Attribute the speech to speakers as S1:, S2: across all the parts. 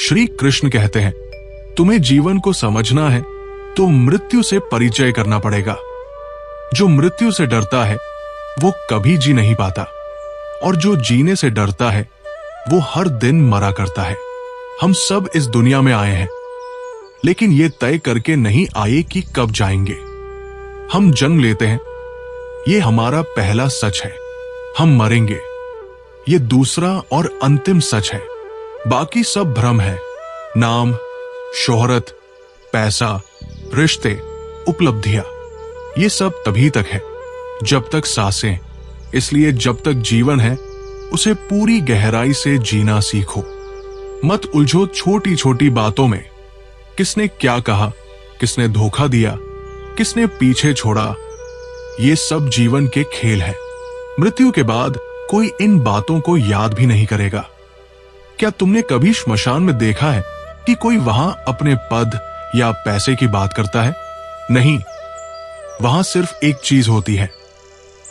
S1: श्री कृष्ण कहते हैं, तुम्हें जीवन को समझना है तो मृत्यु से परिचय करना पड़ेगा। जो मृत्यु से डरता है वो कभी जी नहीं पाता, और जो जीने से डरता है वो हर दिन मरा करता है। हम सब इस दुनिया में आए हैं, लेकिन ये तय करके नहीं आए कि कब जाएंगे। हम जन्म लेते हैं, ये हमारा पहला सच है। हम मरेंगे, ये दूसरा और अंतिम सच है। बाकी सब भ्रम है। नाम, शोहरत, पैसा, रिश्ते, उपलब्धियां, ये सब तभी तक है जब तक सांसें। इसलिए जब तक जीवन है उसे पूरी गहराई से जीना सीखो। मत उलझो छोटी छोटी बातों में। किसने क्या कहा, किसने धोखा दिया, किसने पीछे छोड़ा, ये सब जीवन के खेल है। मृत्यु के बाद कोई इन बातों को याद भी नहीं करेगा। क्या तुमने कभी श्मशान में देखा है कि कोई वहां अपने पद या पैसे की बात करता है? नहीं, वहां सिर्फ एक चीज होती है,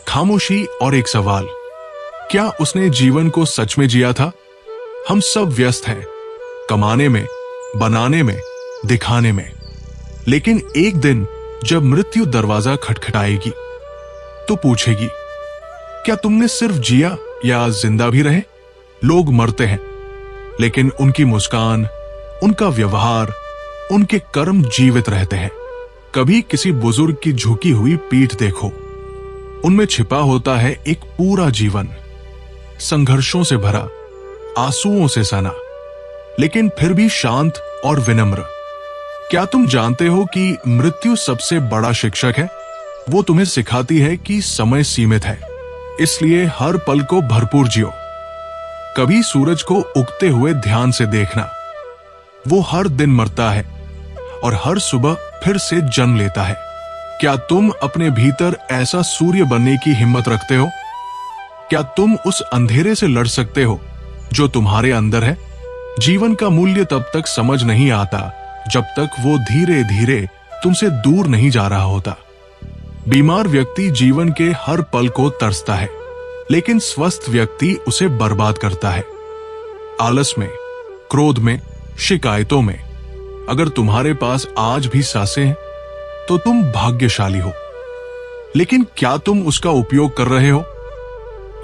S1: खामोशी और एक सवाल, क्या उसने जीवन को सच में जिया था? हम सब व्यस्त हैं, कमाने में, बनाने में, दिखाने में। लेकिन एक दिन जब मृत्यु दरवाजा खटखटाएगी तो पूछेगी, क्या तुमने सिर्फ जिया या जिंदा भी रहे? लोग मरते हैं, लेकिन उनकी मुस्कान, उनका व्यवहार, उनके कर्म जीवित रहते हैं। कभी किसी बुजुर्ग की झुकी हुई पीठ देखो, उनमें छिपा होता है एक पूरा जीवन, संघर्षों से भरा, आंसुओं से सना, लेकिन फिर भी शांत और विनम्र। क्या तुम जानते हो कि मृत्यु सबसे बड़ा शिक्षक है? वो तुम्हें सिखाती है कि समय सीमित है, इसलिए हर पल को भरपूर जियो। कभी सूरज को उगते हुए ध्यान से देखना, वो हर दिन मरता है और हर सुबह फिर से जन्म लेता है। क्या तुम अपने भीतर ऐसा सूर्य बनने की हिम्मत रखते हो? क्या तुम उस अंधेरे से लड़ सकते हो जो तुम्हारे अंदर है? जीवन का मूल्य तब तक समझ नहीं आता जब तक वो धीरे धीरे तुमसे दूर नहीं जा रहा होता। बीमार व्यक्ति जीवन के हर पल को तरसता है, लेकिन स्वस्थ व्यक्ति उसे बर्बाद करता है। आलस में, क्रोध में, शिकायतों में अगर तुम्हारे पास आज भी सांसें हैं तो तुम भाग्यशाली हो। लेकिन क्या तुम उसका उपयोग कर रहे हो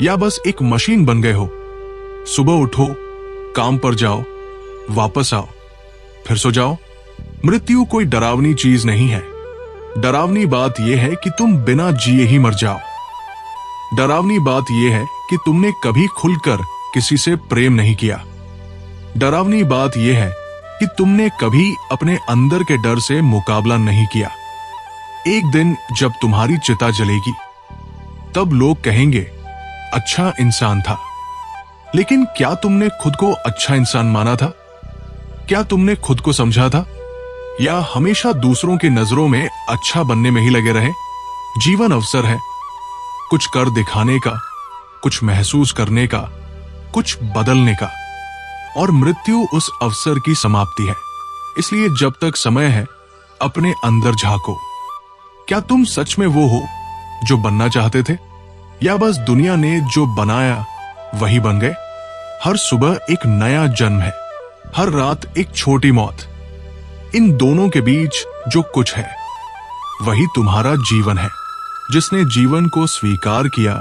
S1: या बस एक मशीन बन गए हो? सुबह उठो, काम पर जाओ, वापस आओ, फिर सो जाओ। मृत्यु कोई डरावनी चीज नहीं है। डरावनी बात यह है कि तुम बिना जिए ही मर जाओ। डरावनी बात यह है कि तुमने कभी खुलकर किसी से प्रेम नहीं किया। डरावनी बात यह है कि तुमने कभी अपने अंदर के डर से मुकाबला नहीं किया। एक दिन जब तुम्हारी चिता जलेगी तब लोग कहेंगे, अच्छा इंसान था। लेकिन क्या तुमने खुद को अच्छा इंसान माना था? क्या तुमने खुद को समझा था? या हमेशा दूसरों की नजरों में अच्छा बनने में ही लगे रहे? जीवन अवसर है, कुछ कर दिखाने का, कुछ महसूस करने का, कुछ बदलने का, और मृत्यु उस अवसर की समाप्ति है। इसलिए जब तक समय है अपने अंदर झांको। क्या तुम सच में वो हो जो बनना चाहते थे, या बस दुनिया ने जो बनाया वही बन गए? हर सुबह एक नया जन्म है, हर रात एक छोटी मौत। इन दोनों के बीच जो कुछ है वही तुम्हारा जीवन है। जिसने जीवन को स्वीकार किया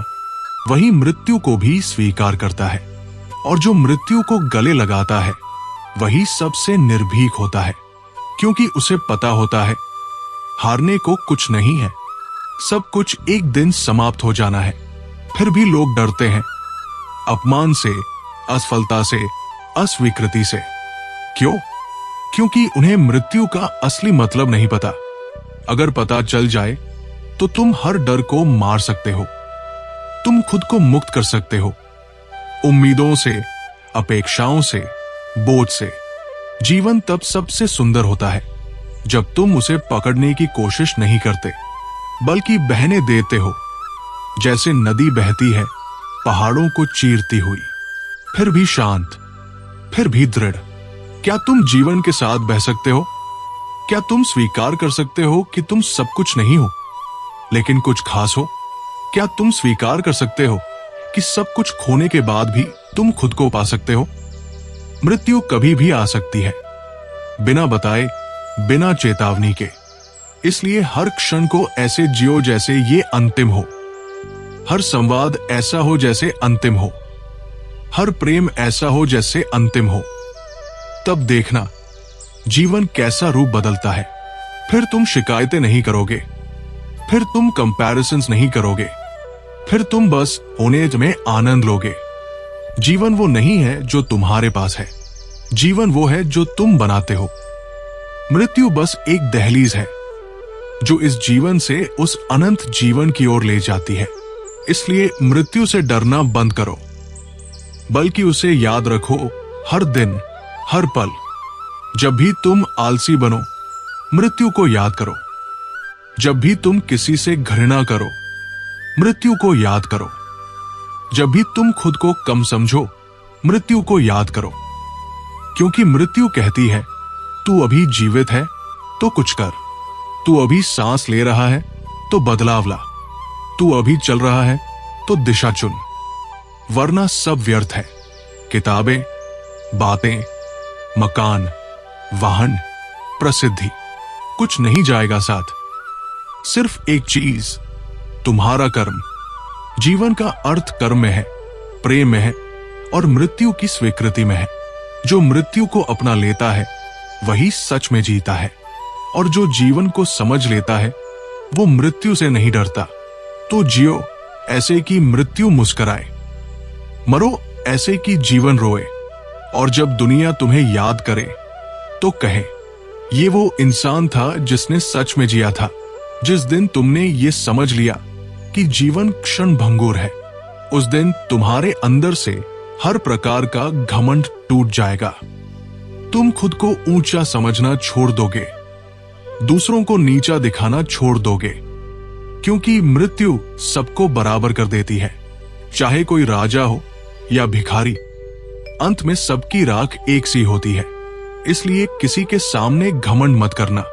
S1: वही मृत्यु को भी स्वीकार करता है, और जो मृत्यु को गले लगाता है वही सबसे निर्भीक होता है, क्योंकि उसे पता होता है हारने को कुछ नहीं है, सब कुछ एक दिन समाप्त हो जाना है। फिर भी लोग डरते हैं, अपमान से, असफलता से, अस्वीकृति से। क्यों? क्योंकि उन्हें मृत्यु का असली मतलब नहीं पता। अगर पता चल जाए तो तुम हर डर को मार सकते हो, तुम खुद को मुक्त कर सकते हो उम्मीदों से, अपेक्षाओं से, बोझ से। जीवन तब सबसे सुंदर होता है जब तुम उसे पकड़ने की कोशिश नहीं करते, बल्कि बहने देते हो, जैसे नदी बहती है पहाड़ों को चीरती हुई, फिर भी शांत, फिर भी दृढ़। क्या तुम जीवन के साथ बह सकते हो? क्या तुम स्वीकार कर सकते हो कि तुम सब कुछ नहीं हो लेकिन कुछ खास हो? क्या तुम स्वीकार कर सकते हो कि सब कुछ खोने के बाद भी तुम खुद को पा सकते हो? मृत्यु कभी भी आ सकती है, बिना बताए, बिना चेतावनी के। इसलिए हर क्षण को ऐसे जियो जैसे ये अंतिम हो। हर संवाद ऐसा हो जैसे अंतिम हो। हर प्रेम ऐसा हो जैसे अंतिम हो। तब देखना जीवन कैसा रूप बदलता है। फिर तुम शिकायतें नहीं करोगे, फिर तुम कंपैरिजन्स नहीं करोगे, फिर तुम बस होने में आनंद लोगे। जीवन वो नहीं है जो तुम्हारे पास है, जीवन वो है जो तुम बनाते हो। मृत्यु बस एक दहलीज है जो इस जीवन से उस अनंत जीवन की ओर ले जाती है। इसलिए मृत्यु से डरना बंद करो, बल्कि उसे याद रखो हर दिन, हर पल। जब भी तुम आलसी बनो, मृत्यु को याद करो। जब भी तुम किसी से घृणा करो, मृत्यु को याद करो। जब भी तुम खुद को कम समझो, मृत्यु को याद करो। क्योंकि मृत्यु कहती है, तू अभी जीवित है तो कुछ कर। तू अभी सांस ले रहा है तो बदलाव ला। तू अभी चल रहा है तो दिशा चुन, वरना सब व्यर्थ है। किताबें, बातें, मकान, वाहन, प्रसिद्धि, कुछ नहीं जाएगा साथ। सिर्फ एक चीज, तुम्हारा कर्म। जीवन का अर्थ कर्म में है, प्रेम में है और मृत्यु की स्वीकृति में है। जो मृत्यु को अपना लेता है वही सच में जीता है, और जो जीवन को समझ लेता है वो मृत्यु से नहीं डरता। तो जियो ऐसे कि मृत्यु मुस्कुराए, मरो ऐसे कि जीवन रोए। और जब दुनिया तुम्हें याद करे तो कहे, ये वो इंसान था जिसने सच में जिया था। जिस दिन तुमने ये समझ लिया कि जीवन क्षण भंगुर है, उस दिन तुम्हारे अंदर से हर प्रकार का घमंड टूट जाएगा। तुम खुद को ऊंचा समझना छोड़ दोगे, दूसरों को नीचा दिखाना छोड़ दोगे। क्योंकि मृत्यु सबको बराबर कर देती है, चाहे कोई राजा हो या भिखारी। अंत में सबकी राख एक सी होती है। इसलिए किसी के सामने घमंड मत करना,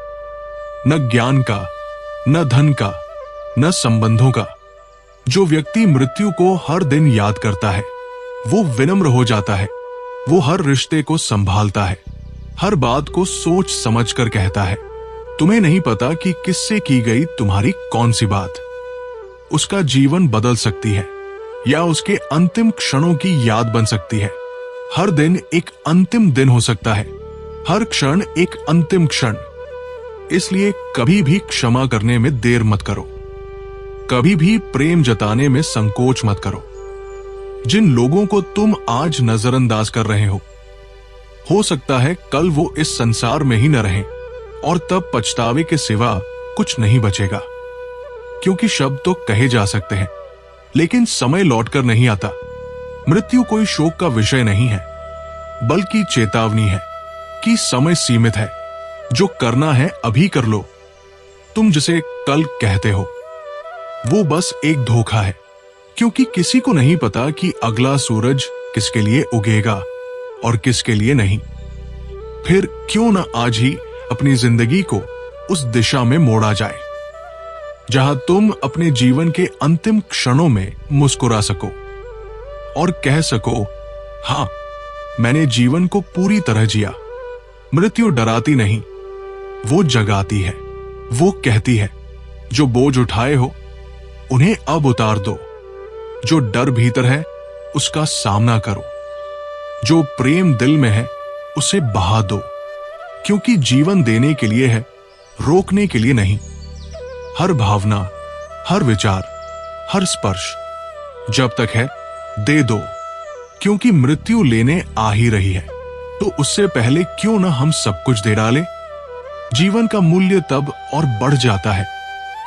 S1: न ज्ञान का, न धन का, न संबंधों का। जो व्यक्ति मृत्यु को हर दिन याद करता है वो विनम्र हो जाता है। वो हर रिश्ते को संभालता है, हर बात को सोच समझ कर कहता है। तुम्हें नहीं पता कि किससे की गई तुम्हारी कौन सी बात उसका जीवन बदल सकती है या उसके अंतिम क्षणों की याद बन सकती है। हर दिन एक अंतिम दिन हो सकता है, हर क्षण एक अंतिम क्षण। इसलिए कभी भी क्षमा करने में देर मत करो, कभी भी प्रेम जताने में संकोच मत करो। जिन लोगों को तुम आज नजरअंदाज कर रहे हो सकता है कल वो इस संसार में ही न रहें, और तब पछतावे के सिवा कुछ नहीं बचेगा। क्योंकि शब्द तो कहे जा सकते हैं, लेकिन समय लौटकर नहीं आता। मृत्यु कोई शोक का विषय नहीं है, बल्कि चेतावनी है कि समय सीमित है। जो करना है अभी कर लो। तुम जिसे कल कहते हो वो बस एक धोखा है, क्योंकि किसी को नहीं पता कि अगला सूरज किसके लिए उगेगा और किसके लिए नहीं। फिर क्यों न आज ही अपनी जिंदगी को उस दिशा में मोड़ा जाए जहां तुम अपने जीवन के अंतिम क्षणों में मुस्कुरा सको और कह सको, हां, मैंने जीवन को पूरी तरह जिया। मृत्यु डराती नहीं, वो जगाती है। वो कहती है, जो बोझ उठाए हो उन्हें अब उतार दो। जो डर भीतर है उसका सामना करो। जो प्रेम दिल में है उसे बहा दो। क्योंकि जीवन देने के लिए है, रोकने के लिए नहीं। हर भावना, हर विचार, हर स्पर्श जब तक है दे दो। क्योंकि मृत्यु लेने आ ही रही है, तो उससे पहले क्यों ना हम सब कुछ दे डालें। जीवन का मूल्य तब और बढ़ जाता है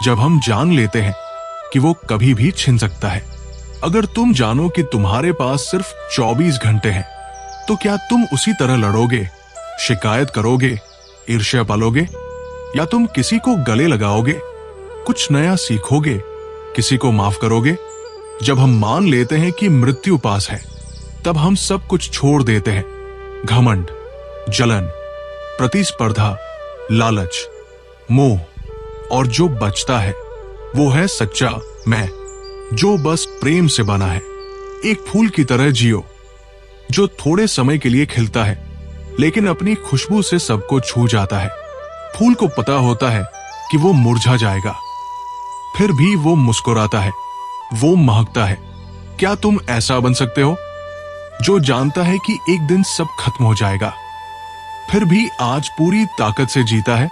S1: जब हम जान लेते हैं कि वो कभी भी छिन सकता है। अगर तुम जानो कि तुम्हारे पास सिर्फ 24 घंटे हैं, तो क्या तुम उसी तरह लड़ोगे, शिकायत करोगे, ईर्ष्या पालोगे, या तुम किसी को गले लगाओगे, कुछ नया सीखोगे, किसी को माफ करोगे? जब हम मान लेते हैं कि मृत्यु पास है, तब हम सब कुछ छोड़ देते हैं। घमंड, जलन, प्रतिस्पर्धा, लालच, मोह, और जो बचता है वो है सच्चा मैं, जो बस प्रेम से बना है। एक फूल की तरह जियो, जो थोड़े समय के लिए खिलता है लेकिन अपनी खुशबू से सबको छू जाता है। फूल को पता होता है कि वो मुरझा जाएगा, फिर भी वो मुस्कुराता है, वो महकता है। क्या तुम ऐसा बन सकते हो जो जानता है कि एक दिन सब खत्म हो जाएगा, फिर भी आज पूरी ताकत से जीता है,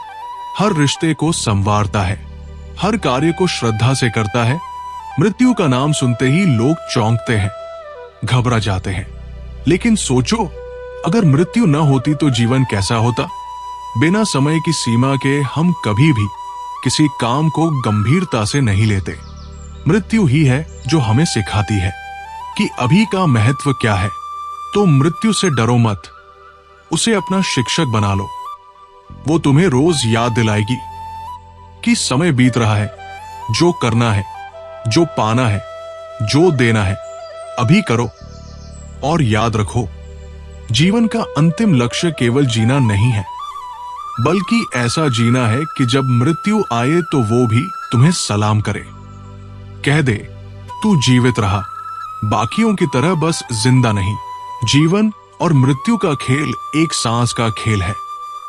S1: हर रिश्ते को संवारता है, हर कार्य को श्रद्धा से करता है। मृत्यु का नाम सुनते ही लोग चौंकते हैं, घबरा जाते हैं। लेकिन सोचो, अगर मृत्यु न होती तो जीवन कैसा होता? बिना समय की सीमा के हम कभी भी किसी काम को गंभीरता से नहीं लेते। मृत्यु ही है जो हमें सिखाती है कि अभी का महत्व क्या है। तो मृत्यु से डरो मत, उसे अपना शिक्षक बना लो। वो तुम्हें रोज याद दिलाएगी कि समय बीत रहा है, जो करना है, जो पाना है, जो देना है, अभी करो। और याद रखो, जीवन का अंतिम लक्ष्य केवल जीना नहीं है, बल्कि ऐसा जीना है कि जब मृत्यु आए तो वो भी तुम्हें सलाम करे, कह दे तू जीवित रहा, बाकियों की तरह बस जिंदा नहीं। जीवन और मृत्यु का खेल एक सांस का खेल है।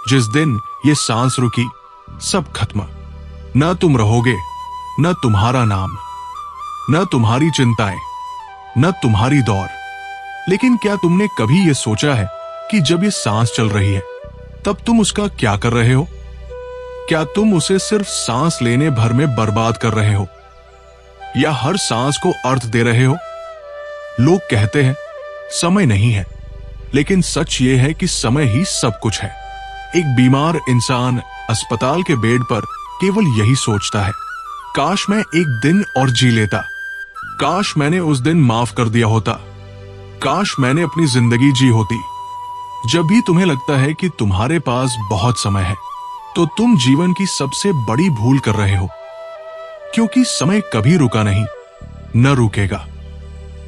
S1: जिस दिन ये सांस रुकी, सब खत्म। न तुम रहोगे, न तुम्हारा नाम, न तुम्हारी चिंताएं, न तुम्हारी दौड़। लेकिन क्या तुमने कभी ये सोचा है कि जब ये सांस चल रही है तब तुम उसका क्या कर रहे हो? क्या तुम उसे सिर्फ सांस लेने भर में बर्बाद कर रहे हो, या हर सांस को अर्थ दे रहे हो? लोग कहते हैं समय नहीं है, लेकिन सच ये है कि समय ही सब कुछ है। एक बीमार इंसान अस्पताल के बेड पर केवल यही सोचता है, काश मैं एक दिन और जी लेता, काश मैंने उस दिन माफ कर दिया होता, काश मैंने अपनी जिंदगी जी होती। जब भी तुम्हें लगता है कि तुम्हारे पास बहुत समय है, तो तुम जीवन की सबसे बड़ी भूल कर रहे हो, क्योंकि समय कभी रुका नहीं, न रुकेगा।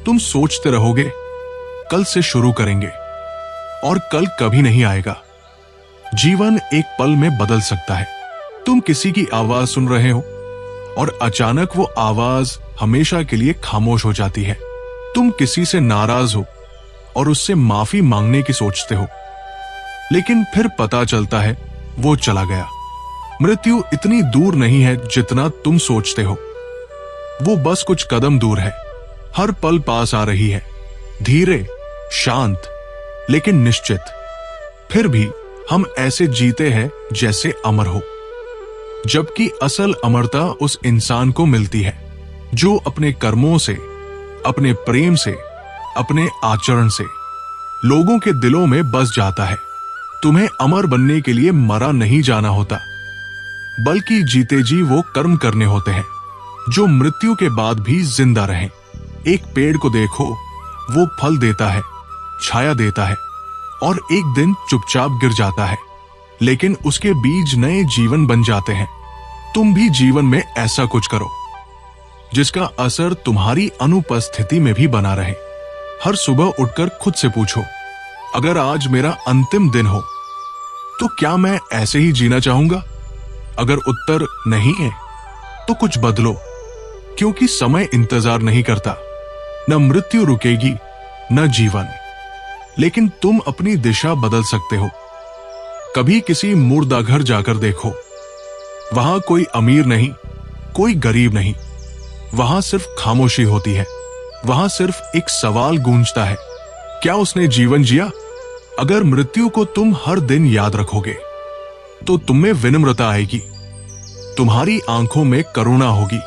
S1: तुम सोचते रहोगे कल से शुरू करेंगे, और कल कभी नहीं आएगा। जीवन एक पल में बदल सकता है। तुम किसी की आवाज सुन रहे हो और अचानक वो आवाज हमेशा के लिए खामोश हो जाती है। तुम किसी से नाराज हो और उससे माफी मांगने की सोचते हो, लेकिन फिर पता चलता है वो चला गया। मृत्यु इतनी दूर नहीं है जितना तुम सोचते हो, वो बस कुछ कदम दूर है, हर पल पास आ रही है, धीरे, शांत, लेकिन निश्चित। फिर भी हम ऐसे जीते हैं जैसे अमर हो, जबकि असल अमरता उस इंसान को मिलती है जो अपने कर्मों से, अपने प्रेम से, अपने आचरण से लोगों के दिलों में बस जाता है। तुम्हें अमर बनने के लिए मरा नहीं जाना होता, बल्कि जीते जी वो कर्म करने होते हैं जो मृत्यु के बाद भी जिंदा रहें। एक पेड़ को देखो, वो फल देता है, छाया देता है, और एक दिन चुपचाप गिर जाता है, लेकिन उसके बीज नए जीवन बन जाते हैं। तुम भी जीवन में ऐसा कुछ करो जिसका असर तुम्हारी अनुपस्थिति में भी बना रहे। हर सुबह उठकर खुद से पूछो, अगर आज मेरा अंतिम दिन हो तो क्या मैं ऐसे ही जीना चाहूंगा? अगर उत्तर नहीं है तो कुछ बदलो, क्योंकि समय इंतजार नहीं करता। न मृत्यु रुकेगी, न जीवन, लेकिन तुम अपनी दिशा बदल सकते हो। कभी किसी मुर्दा घर जाकर देखो, वहां कोई अमीर नहीं, कोई गरीब नहीं, वहां सिर्फ खामोशी होती है। वहां सिर्फ एक सवाल गूंजता है, क्या उसने जीवन जिया? अगर मृत्यु को तुम हर दिन याद रखोगे तो तुम में विनम्रता आएगी, तुम्हारी आंखों में करुणा होगी,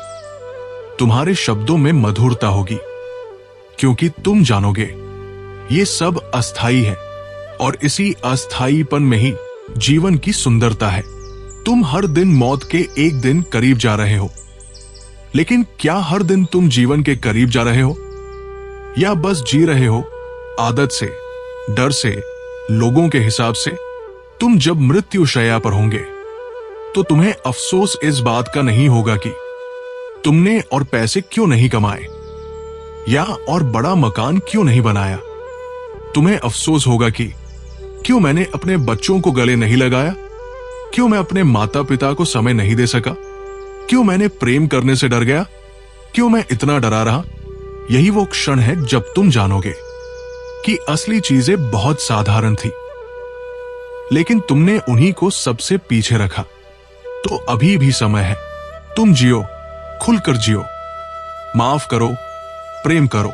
S1: तुम्हारे शब्दों में मधुरता होगी, क्योंकि तुम जानोगे ये सब अस्थाई है, और इसी अस्थाईपन में ही जीवन की सुंदरता है। तुम हर दिन मौत के एक दिन करीब जा रहे हो, लेकिन क्या हर दिन तुम जीवन के करीब जा रहे हो, या बस जी रहे हो आदत से, डर से, लोगों के हिसाब से? तुम जब मृत्यु शैया पर होंगे तो तुम्हें अफसोस इस बात का नहीं होगा कि तुमने और पैसे क्यों नहीं कमाए, या और बड़ा मकान क्यों नहीं बनाया। तुम्हें अफसोस होगा कि क्यों मैंने अपने बच्चों को गले नहीं लगाया, क्यों मैं अपने माता पिता को समय नहीं दे सका, क्यों मैंने प्रेम करने से डर गया, क्यों मैं इतना डरा रहा। यही वो क्षण है जब तुम जानोगे कि असली चीजें बहुत साधारण थी, लेकिन तुमने उन्हीं को सबसे पीछे रखा। तो अभी भी समय है, तुम जियो, खुलकर जियो, माफ करो, प्रेम करो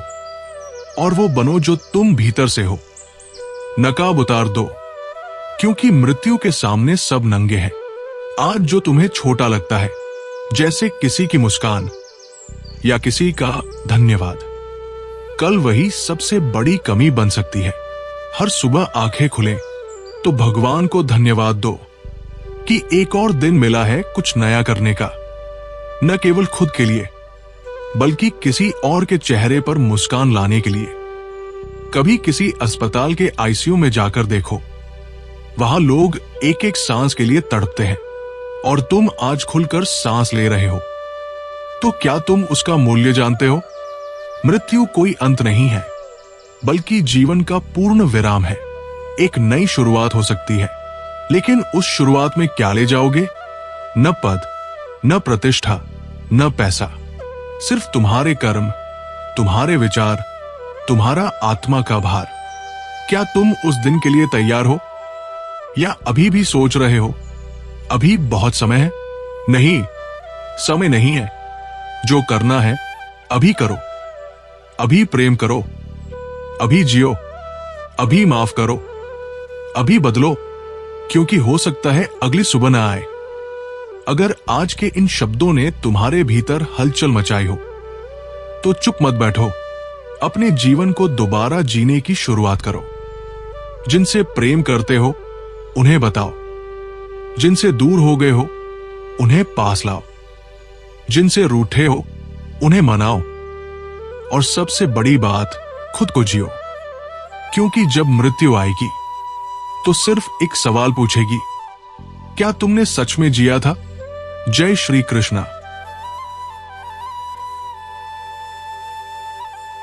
S1: और वो बनो जो तुम भीतर से हो। नकाब उतार दो, क्योंकि मृत्यु के सामने सब नंगे हैं। आज जो तुम्हें छोटा लगता है, जैसे किसी की मुस्कान या किसी का धन्यवाद, कल वही सबसे बड़ी कमी बन सकती है। हर सुबह आंखें खुलें तो भगवान को धन्यवाद दो कि एक और दिन मिला है कुछ नया करने का, न केवल खुद के लिए बल्कि किसी और के चेहरे पर मुस्कान लाने के लिए। कभी किसी अस्पताल के आईसीयू में जाकर देखो, वहां लोग एक एक सांस के लिए तड़पते हैं और तुम आज खुलकर सांस ले रहे हो। तो क्या तुम उसका मूल्य जानते हो? मृत्यु कोई अंत नहीं है, बल्कि जीवन का पूर्ण विराम है। एक नई शुरुआत हो सकती है, लेकिन उस शुरुआत में क्या ले जाओगे? न पद, न प्रतिष्ठा, न पैसा, सिर्फ तुम्हारे कर्म, तुम्हारे विचार, तुम्हारा आत्मा का भार। क्या तुम उस दिन के लिए तैयार हो, या अभी भी सोच रहे हो अभी बहुत समय है? नहीं, समय नहीं है। जो करना है अभी करो, अभी प्रेम करो, अभी जियो, अभी माफ करो, अभी बदलो, क्योंकि हो सकता है अगली सुबह ना आए। अगर आज के इन शब्दों ने तुम्हारे भीतर हलचल मचाई हो, तो चुप मत बैठो, अपने जीवन को दोबारा जीने की शुरुआत करो। जिनसे प्रेम करते हो उन्हें बताओ, जिनसे दूर हो गए हो उन्हें पास लाओ, जिनसे रूठे हो उन्हें मनाओ, और सबसे बड़ी बात, खुद को जियो। क्योंकि जब मृत्यु आएगी तो सिर्फ एक सवाल पूछेगी, क्या तुमने सच में जिया था? जय श्री कृष्णा।